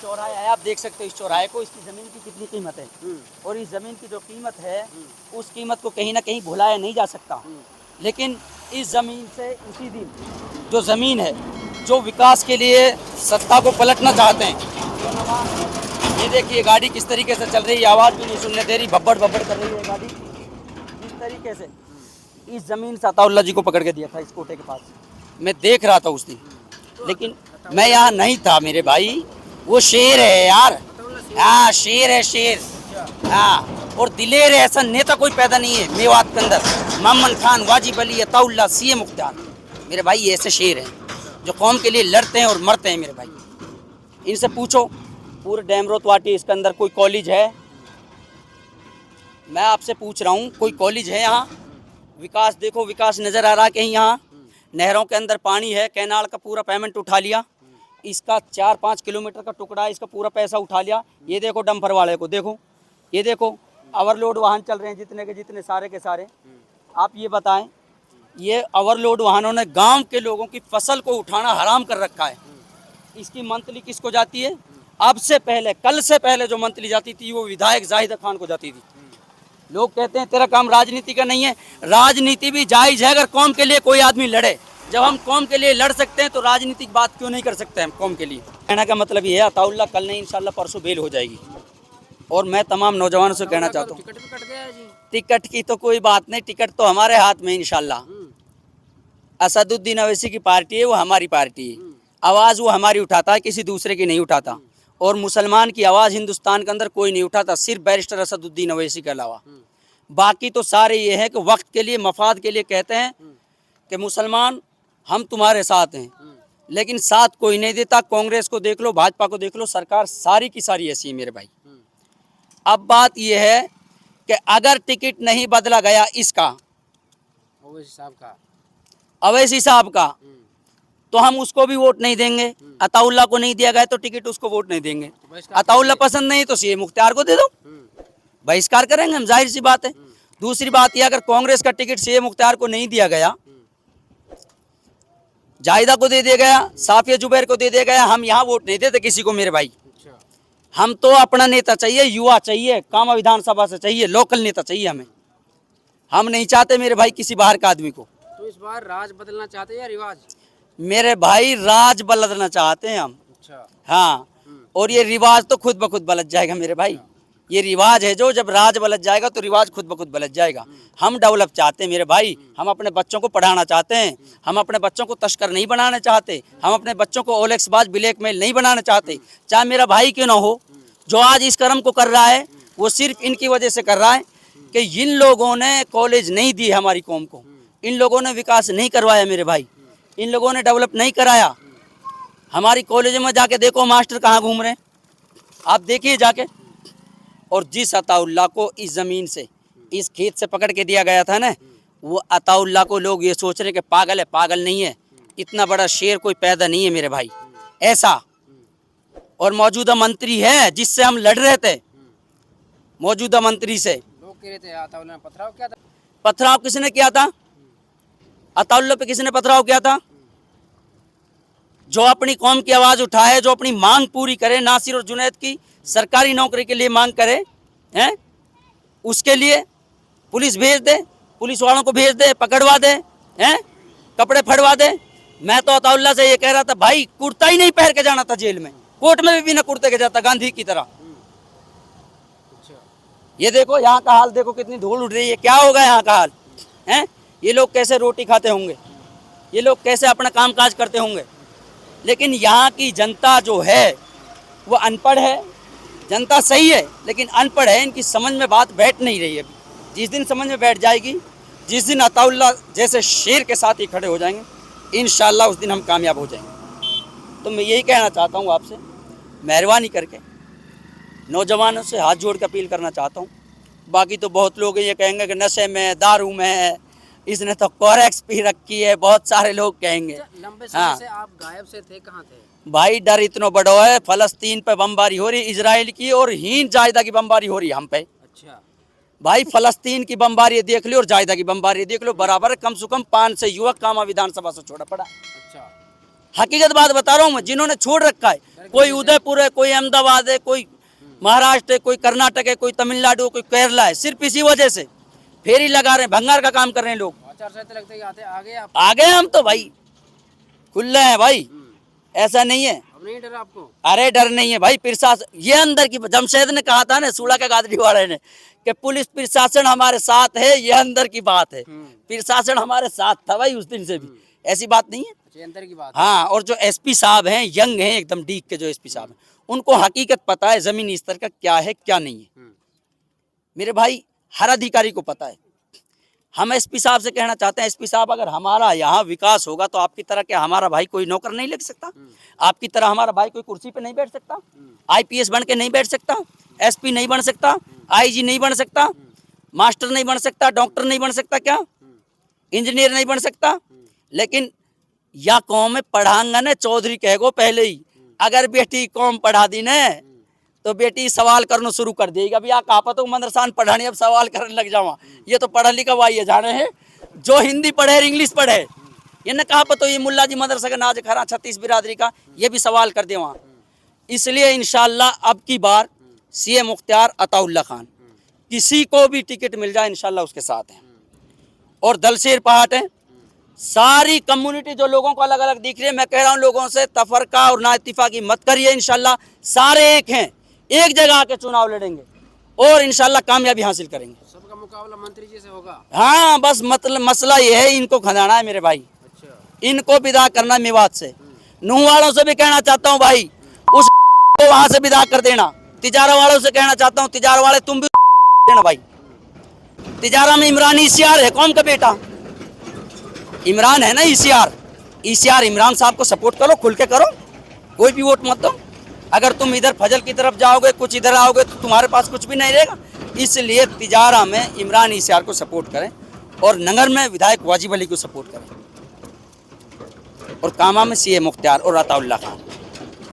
चौराहा है, आप देख सकते हो इस चौराहे को, इसकी ज़मीन की कितनी कीमत है और इस ज़मीन की जो कीमत है उस कीमत को कहीं ना कहीं भुलाया नहीं जा सकता। लेकिन इस ज़मीन से उसी दिन जो ज़मीन है, जो विकास के लिए सत्ता को पलटना चाहते हैं, ये देखिए गाड़ी किस तरीके से चल रही है, आवाज़ भी नहीं सुनने दे रही, भब्बड़ भब्बड़ कर रही है गाड़ी। इस तरीके से इस ज़मीन से अताउल्ला जी को पकड़ के दिया था इस कोटे के पास, मैं देख रहा था उस दिन, लेकिन मैं यहाँ नहीं था मेरे भाई। वो शेर है यार, हाँ शेर है शेर, हाँ। और दिलेर है, ऐसा नेता कोई पैदा नहीं है मेवात के अंदर। मोहम्मद खान, वाजिब अली, अताउल्ला, सीएम मुख्तार, मेरे भाई ये ऐसे शेर हैं जो कौम के लिए लड़ते हैं और मरते हैं मेरे भाई। इनसे पूछो, पूरे डैमरोत वाटी इसके अंदर कोई कॉलेज है? मैं आपसे पूछ रहा हूँ, कोई कॉलेज है यहाँ? विकास देखो, विकास नज़र आ रहा है कहीं यहाँ? नहरों के अंदर पानी है, कैनाल का पूरा पेमेंट उठा लिया, इसका 4-5 किलोमीटर का टुकड़ा है, इसका पूरा पैसा उठा लिया। ये देखो डंपर वाले को देखो, ये देखो ओवरलोड वाहन चल रहे हैं जितने के जितने सारे के सारे। आप ये बताएं, ये ओवरलोड वाहनों ने गांव के लोगों की फसल को उठाना हराम कर रखा है। इसकी मंथली किसको जाती है? अब से पहले, कल से पहले जो मंथली जाती थी वो विधायक जाहिदा खान को जाती थी। लोग कहते हैं तेरा काम राजनीति का नहीं है, राजनीति भी जायज़ है अगर कौम के लिए कोई आदमी लड़े। जब हम कौम के लिए लड़ सकते हैं तो राजनीतिक बात क्यों नहीं कर सकते हम कौम के लिए? कहने का मतलब ये है, अताउल्ला कल नहीं इंशाल्लाह परसों बेल हो जाएगी। और मैं तमाम नौजवानों से कहना चाहता हूँ, टिकट भी कट गया जी। टिकट की तो कोई बात नहीं, टिकट तो हमारे हाथ में इंशाल्लाह। असदुद्दीन अवैसी की पार्टी है, वो हमारी पार्टी है, आवाज़ वो हमारी उठाता है, किसी दूसरे की नहीं उठाता। और मुसलमान की आवाज़ हिंदुस्तान के अंदर कोई नहीं उठाता, सिर्फ बैरिस्टर असदुद्दीन अवैसी के अलावा। बाकी तो सारे ये हैं कि वक्त के लिए, मफाद के लिए कहते हैं कि मुसलमान हम तुम्हारे साथ हैं, लेकिन साथ कोई नहीं देता। कांग्रेस को देख लो, भाजपा को देख लो, सरकार सारी की सारी ऐसी है मेरे भाई। अब बात यह है कि अगर टिकट नहीं बदला गया इसका, अवैसी साहब का, तो हम उसको भी वोट नहीं देंगे। अताउल्ला को नहीं दिया गया तो टिकट उसको वोट नहीं देंगे। अताउल्ला पसंद नहीं तो सीएम मुख्तार को दे दो, बहिष्कार करेंगे हम, जाहिर सी बात है। दूसरी बात यह, अगर कांग्रेस का टिकट सीएम मुख्तार को नहीं दिया गया, जाहिदा को दे दिया गया, साफिया जुबैर को दे दिया गया, हम यहाँ वोट नहीं देते किसी को मेरे भाई। हम तो अपना नेता चाहिए, युवा चाहिए, कामा विधानसभा से चाहिए, लोकल नेता चाहिए हमें। हम नहीं चाहते मेरे भाई किसी बाहर का आदमी को। तो इस बार राज बदलना चाहते हैं या रिवाज? मेरे भाई राज बदलना चाहते हैं हम। अच्छा। हाँ, और ये रिवाज तो खुद ब खुद बदल जाएगा मेरे भाई। ये रिवाज है जो, जब राज बदल जाएगा तो रिवाज खुद ब खुद बदल जाएगा। हम डेवलप चाहते हैं मेरे भाई, हम अपने बच्चों को पढ़ाना चाहते हैं, हम अपने बच्चों को तस्कर नहीं बनाना चाहते, हम अपने बच्चों को ओलेक्स बाज ब्लैकमेल नहीं बनाना चाहते। चाहे मेरा भाई क्यों ना हो, जो आज इस कर्म को कर रहा है वो सिर्फ इनकी वजह से कर रहा है कि इन लोगों ने कॉलेज नहीं दी हमारी कौम को, इन लोगों ने विकास नहीं करवाया मेरे भाई, इन लोगों ने डेवलप नहीं कराया। हमारी कॉलेज में जाके देखो मास्टर कहाँ घूम रहे हैं, आप देखिए जाके। और जिस अताउल्ला को इस ज़मीन से, इस खेत से पकड़ के दिया गया था ना, वो अताउल्ला को लोग ये सोच रहे कि पागल है, पागल नहीं है, इतना बड़ा शेर कोई पैदा नहीं है मेरे भाई ऐसा। और मौजूदा मंत्री है जिससे हम लड़ रहे थे, मौजूदा मंत्री से लोग कह रहे थे अताउल्ला ने पथराव किया था। पथराव किसने किया था? अताउल्ला पे किसने पथराव किया था? जो अपनी कौम की आवाज़ उठाए, जो अपनी मांग पूरी करे, नासिर और जुनैद की सरकारी नौकरी के लिए मांग करे हैं, उसके लिए पुलिस भेज दे, पुलिस वालों को भेज दे, पकड़वा दे हैं, कपड़े फड़वा दे। मैं तो अताउल्ला से ये कह रहा था, भाई कुर्ता ही नहीं पहन के जाना था जेल में, कोर्ट में भी बिना कुर्ते के जाता गांधी की तरह। ये देखो यहाँ का हाल देखो, कितनी धूल उड़ रही है, क्या होगा यहाँ का हाल हैं? ये लोग कैसे रोटी खाते होंगे, ये लोग कैसे अपना काम काज करते होंगे। लेकिन यहाँ की जनता जो है वो अनपढ़ है, जनता सही है लेकिन अनपढ़ है, इनकी समझ में बात बैठ नहीं रही है। जिस दिन समझ में बैठ जाएगी, जिस दिन अताउल्ला जैसे शेर के साथ ही खड़े हो जाएंगे, इंशाल्लाह उस दिन हम कामयाब हो जाएंगे। तो मैं यही कहना चाहता हूँ आपसे, मेहरबानी करके नौजवानों से हाथ जोड़ कर अपील करना चाहता हूँ। बाकी तो बहुत लोग ये कहेंगे कि नशे में, दारू में, इसने तो कोरेक्स पी रखी है, बहुत सारे लोग कहेंगे। लंबे समय से आप गायब से थे, कहाँ थे? भाई डर इतना बड़ा है, फलस्तीन पे बमबारी हो रही, इजराइल की, और हीन जायदा की बमबारी हो रही है हम पे। अच्छा भाई फलस्तीन की बमबारी देख लो और जायदा की बमबारी देख लो, बराबर है। कम से कम 5 से युवक कामा विधानसभा से छोड़ा पड़ा। अच्छा, हकीकत बात बता रहा हूँ मैं, जिन्होंने छोड़ रखा है, कोई उदयपुर है, कोई अहमदाबाद है, कोई महाराष्ट्र है, कोई कर्नाटक है, कोई तमिलनाडु है, कोई केरला है, सिर्फ इसी वजह से फेरी लगा रहे हैं, भंगार का काम कर रहे हैं लोग। आचार संहिता लगते ही आते आगे आप। आ गए हम तो भाई, खुले हैं भाई, ऐसा नहीं है। अब नहीं डर आपको? अरे डर नहीं है भाई, प्रशासन ये अंदर की, जमशेद ने कहा था ना, सूड़ा के गादरी वाले ने, कि पुलिस प्रशासन हमारे साथ है, ये अंदर की बात है। प्रशासन हमारे साथ था भाई उस दिन से भी, ऐसी बात नहीं है। अच्छा, अंदर की बात। हाँ, और जो एसपी साहब हैं, यंग हैं एकदम, डीक के जो एसपी साहब हैं, उनको हकीकत पता है जमीनी स्तर का क्या है क्या नहीं है। मेरे भाई, हर अधिकारी को पता है। हम एसपी साहब से कहना चाहते हैं, एसपी साहब, अगर हमारा यहाँ विकास होगा तो आपकी तरह क्या हमारा भाई कोई नौकर नहीं लग सकता? आपकी तरह हमारा भाई कोई कुर्सी पे नहीं बैठ सकता? आईपीएस बन के नहीं बैठ सकता? एसपी नहीं बन सकता? आईजी नहीं बन सकता? मास्टर नहीं बन सकता? डॉक्टर नहीं बन सकता? क्या इंजीनियर नहीं बन सकता? लेकिन या कौम में पढ़ांगा ने चौधरी कहेगो पहले ही, अगर बेटी कौम पढ़ा दी ने तो बेटी सवाल करना शुरू कर देगी। अभी आ कहा तो मदरसान पढ़ाने, अब सवाल करने लग जावा। ये तो पढ़ा लिखा भाई है, जाने हैं जो हिंदी पढ़े इंग्लिश पढ़े, ये न कहा तो ये मुल्ला जी मदरसा का नाज खरा 36 बिरादरी का, ये भी सवाल कर दे वहाँ। इसलिए इंशाल्लाह अब की बार सीए मुख्तार अताउल्ला खान, किसी को भी टिकट मिल जाए इंशाल्लाह उसके साथ हैं। और दलशेर पहाट है, सारी कम्युनिटी जो लोगों को अलग अलग दिख रही है, मैं कह रहा हूँ लोगों से तफरका और नाइत्तिफाकी मत करिए। इंशाल्लाह सारे एक हैं, एक जगह आके चुनाव लड़ेंगे और इंशाल्लाह कामयाबी हासिल करेंगे। सबका मुकाबला मंत्री जी से होगा। हाँ, बस मतलब मसला ये है, इनको खदाना है मेरे भाई। अच्छा, इनको विदा करना मेवात से। नूह वालों से भी कहना चाहता हूँ भाई, उस को वहां से विदा कर देना। तिजारा वालों से कहना चाहता हूँ, तिजारा वाले तुम भी देना भाई। तिजारा में इमरान ईसीआर है, कौन का बेटा इमरान है ना, ईसीआर इमरान साहब को सपोर्ट करो, खुल के करो, कोई भी वोट मत दो। अगर तुम इधर फजल की तरफ जाओगे, कुछ इधर आओगे, तो तुम्हारे पास कुछ भी नहीं रहेगा। इसलिए तिजारा में इमरान ईसीआर को सपोर्ट करें और नगर में विधायक वाजिब अली को सपोर्ट करें और कामा में सीए मुख्तार और अताउल्ला खान।